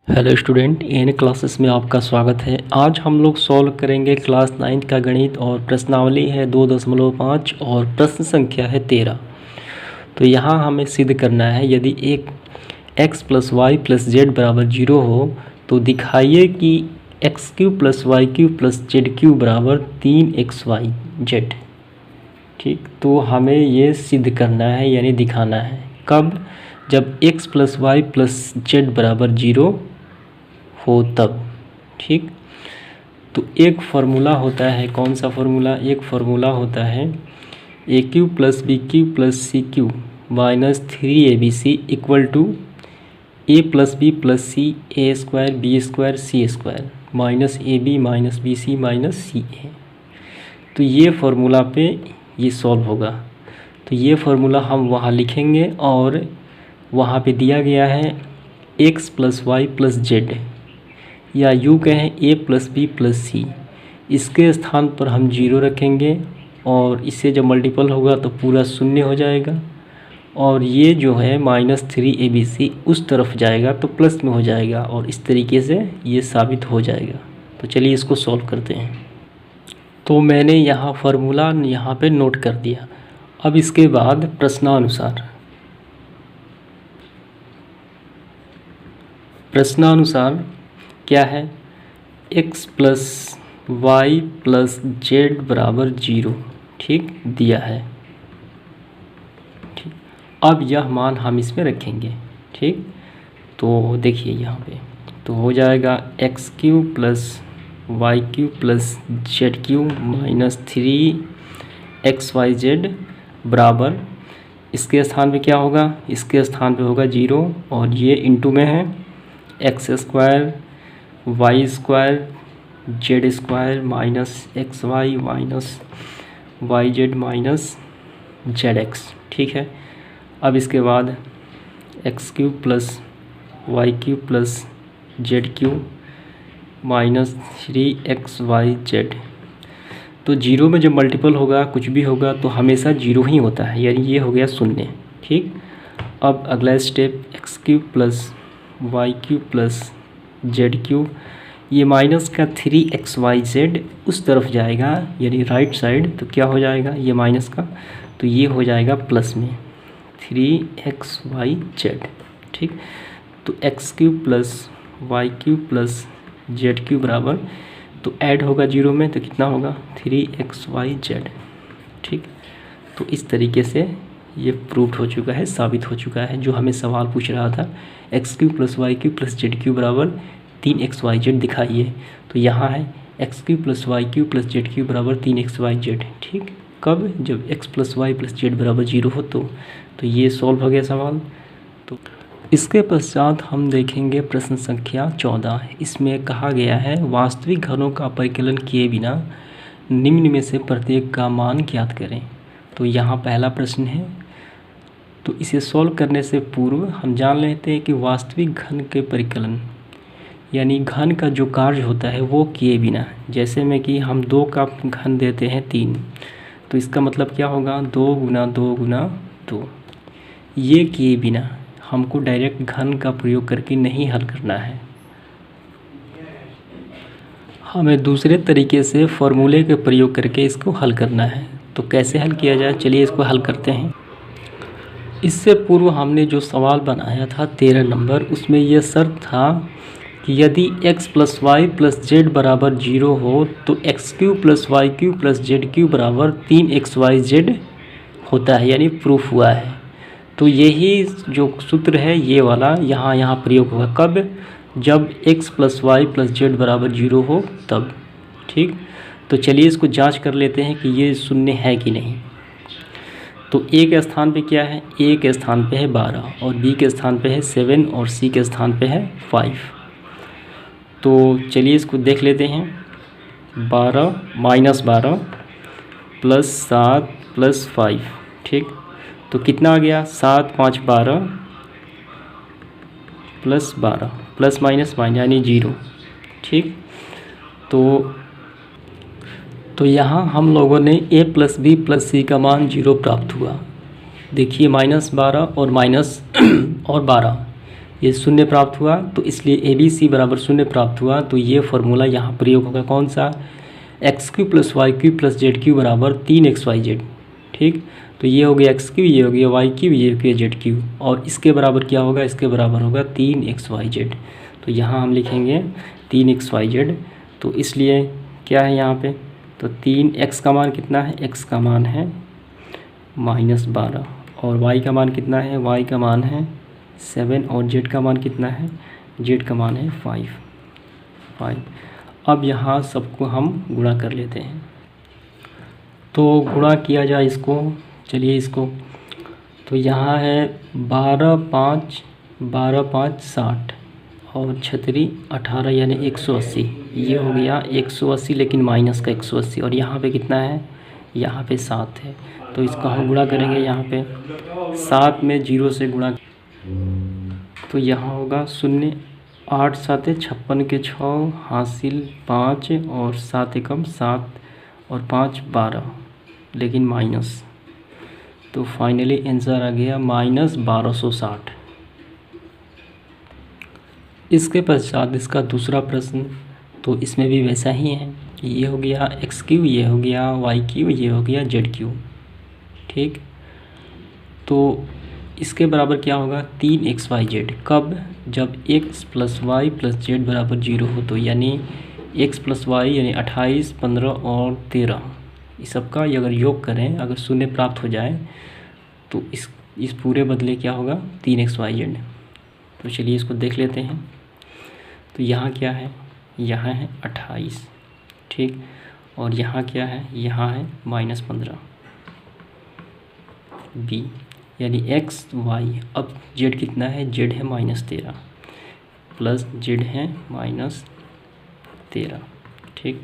Hello student, N classes में आपका स्वागत है। आज हम लोग सॉल्व करेंगे क्लास 9 का गणित और प्रश्नावली है 2.5 और प्रश्न संख्या है 13। तो यहाँ हमें सिद्ध करना है यदि एक x + y + z = 0 हो तो दिखाइए कि x³ + y³ + z³ = 3xyz। ठीक, तो हमें ये सिद्ध करना है यानी दिखाना है। कब? जब x + y + z = 0 हो तब। ठीक, तो एक फार्मूला होता है, कौन सा फार्मूला? एक फार्मूला होता है a³ + b³ + c³ - 3abc = a + b + c a² b² c² -ab - bc - ca। तो ये फार्मूला पे ये सॉल्व होगा। तो ये फार्मूला हम वहाँ लिखेंगे और वहाँ पे दिया गया है x + y + z, या यूँ कहें a + b + c। इसके स्थान पर हम 0 रखेंगे और इससे जब मल्टीपल होगा तो पूरा शून्य हो जाएगा, और ये जो है -3abc उस तरफ जाएगा तो प्लस में हो जाएगा, और इस तरीके से ये साबित हो जाएगा। तो चलिए इसको सॉल्व करते हैं। तो मैंने यहाँ फार्मूला यहाँ पे नोट कर दिया। अब इसके बाद प्रश्नानुसार क्या है? x + y + z = 0। ठीक, दिया है। ठीक, अब यह मान हम इसमें रखेंगे। ठीक, तो देखिए यहाँ पे तो हो जाएगा x³ + y³ + z³ - 3xyz बराबर, इसके स्थान पे क्या होगा? इसके स्थान पे होगा 0, और ये इंटू में है x² y² z² -xy - yz ठीक है। अब इसके बाद x³ + y³ + z³ -3xyz। तो 0 में जब मल्टीपल होगा कुछ भी होगा तो हमेशा 0 ही होता है, यानी ये हो गया शून्य। ठीक, अब अगला स्टेप x³ + y³ + z³ ये माइनस का 3xyz उस तरफ जाएगा, यानी राइट साइड। तो क्या हो जाएगा? ये माइनस का, तो ये हो जाएगा प्लस में 3xyz। ठीक, तो x³ + y³ + z³ बराबर, तो ऐड होगा 0 में तो कितना होगा? 3xyz। ठीक, तो इस तरीके से ये प्रूव हो चुका है, साबित हो चुका है जो हमें सवाल पूछ रहा था। x³ + y³ + z³ बराबर 3xyz दिखाइए। तो यहाँ है x³ + y³ + z³ बराबर 3xyz। ठीक, कब? जब x + y + z बराबर 0 हो तो ये सॉल्व हो गया सवाल। तो इसके पश्चात हम देखेंगे प्रश्न संख्या 14। इसमें कहा गया है वास्तविक घनों का परिकलन किए बिना निम्न में से प्रत्येक का मान ज्ञात करें। तो यहाँ पहला प्रश्न है। तो इसे सॉल्व करने से पूर्व हम जान लेते हैं कि वास्तविक घन के परिकलन यानी घन का जो कार्य होता है वो किए बिना, जैसे में कि हम 2 का घन देते हैं 3, तो इसका मतलब क्या होगा? 2 × 2 × 2। ये किए बिना हमको डायरेक्ट घन का प्रयोग करके नहीं हल करना है, हमें दूसरे तरीके से फॉर्मूले के प्रयोग करके इसको हल करना है। तो कैसे हल किया जाए? चलिए इसको हल करते हैं। इससे पूर्व हमने जो सवाल बनाया था 13 नंबर, उसमें यह शर्त था कि यदि x + y + z बराबर 0 हो तो x³ + y³ + z³ बराबर 3xyz होता है, यानी प्रूफ हुआ है। तो यही जो सूत्र है ये वाला यहाँ प्रयोग होगा। कब? जब x + y + z बराबर 0 हो तब। ठीक, तो चलिए इसको जांच कर लेते हैं कि ये शून्य है कि नहीं। तो a के स्थान पे क्या है? a के स्थान पे है 12, और b के स्थान पे है 7, और c के स्थान पे है 5। तो चलिए इसको देख लेते हैं। 12 -12 + 7 + 5। ठीक, तो कितना आ गया? 7 × 5 = 12 + 12 प्लस माइनस यानी 0। ठीक, तो यहाँ हम लोगों ने a + b + c का मान 0 प्राप्त हुआ। देखिए -12 और -12 ये शून्य प्राप्त हुआ, तो इसलिए ए बी सी बराबर शून्य प्राप्त हुआ। तो ये फार्मूला यहाँ प्रयोग होगा कौन सा, x q plus y q plus z q बराबर 3xyz। ठीक, तो ये हो गया एक्स क्यू, ये हो गया वाई क्यू, ये हो गया जेड क्यू, और इसके बराबर क्या होगा, इसके बराबर होगा 3xyz। तो यहाँ हम लिखेंगे 3xyz। तो इसलिए क्या है यहाँ पे, तो 3x का मान कितना है, x का मान है -12, और y का मान कितना है, y का मान है 7, और z का मान कितना है, z का मान है 5। अब यहाँ सबको हम गुणा कर लेते हैं। तो गुणा किया जाए इसको, चलिए इसको, तो यहाँ है 12 5 60 और 36 18 यानी 180। ये हो गया 180, लेकिन माइनस का 180, और यहाँ पे कितना है, यहाँ पे 7 है। तो इसका हम गुणा करेंगे, यहाँ पे 7 में 0 से गुणा, तो यहाँ होगा 0, 8 7 56 के 6 हासिल 5, और 7 एकम 7 और 5 12, लेकिन माइनस। तो फाइनली आंसर आ गया -1260। इसके पश्चात इसका दूसरा प्रश्न, तो इसमें भी वैसा ही है। ये हो गया एक्स क्यू, ये हो गया वाई क्यू, ये हो गया जेड क्यू। ठीक, तो इसके बराबर क्या होगा, 3xyz। कब, जब x plus y plus z बराबर 0 हो। तो यानी x प्लस वाई यानी 28 15 और 13, इस सब का अगर योग करें, अगर शून्य प्राप्त हो जाए, तो इस पूरे बदले क्या होगा, 3xyz। तो चलिए इसको देख लेते हैं। तो यहाँ क्या है, यहाँ है 28। ठीक, और यहाँ क्या है, यहाँ है -15 b, यानी x y। अब z कितना है, z है -13 प्लस z है -13। ठीक,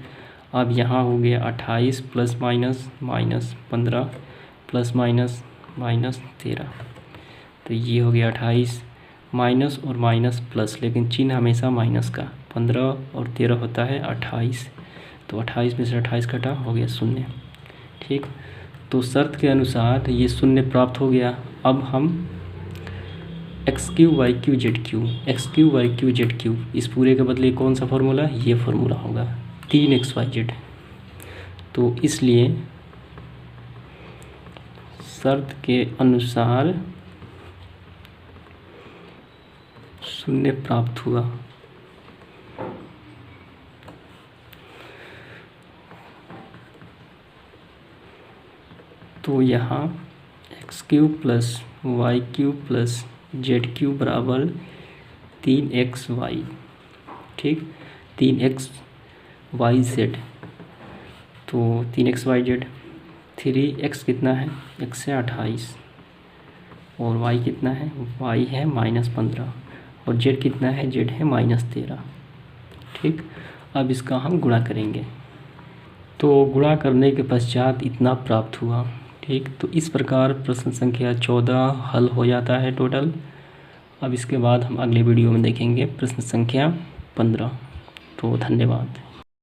अब यहाँ हो गया 28 प्लस माइनस -15 प्लस -13। तो ये हो गया 28, माइनस और माइनस प्लस, लेकिन चिन्ह हमेशा माइनस का। 15 और 13 होता है 28, तो 28 में से 28 कटा, हो गया 0। ठीक, तो शर्त के अनुसार ये 0 प्राप्त हो गया। अब हम x q y q z q, x q y q z q, इस पूरे के बदले कौन सा फार्मूला, ये फार्मूला होगा 3xyz। तो इसलिए शर्त के अनुसार 0 प्राप्त हुआ। तो यहाँ x q plus y q plus z q बराबर 3xy। ठीक, 3xyz, तो 3xyz। 3x कितना है, x है 28, और y कितना है, y है -15, और z कितना है, z है -13। ठीक, अब इसका हम गुणा करेंगे। तो गुणा करने के पश्चात इतना प्राप्त हुआ। ठीक, तो इस प्रकार प्रश्न संख्या 14 हल हो जाता है टोटल। अब इसके बाद हम अगले वीडियो में देखेंगे प्रश्न संख्या 15। तो धन्यवाद।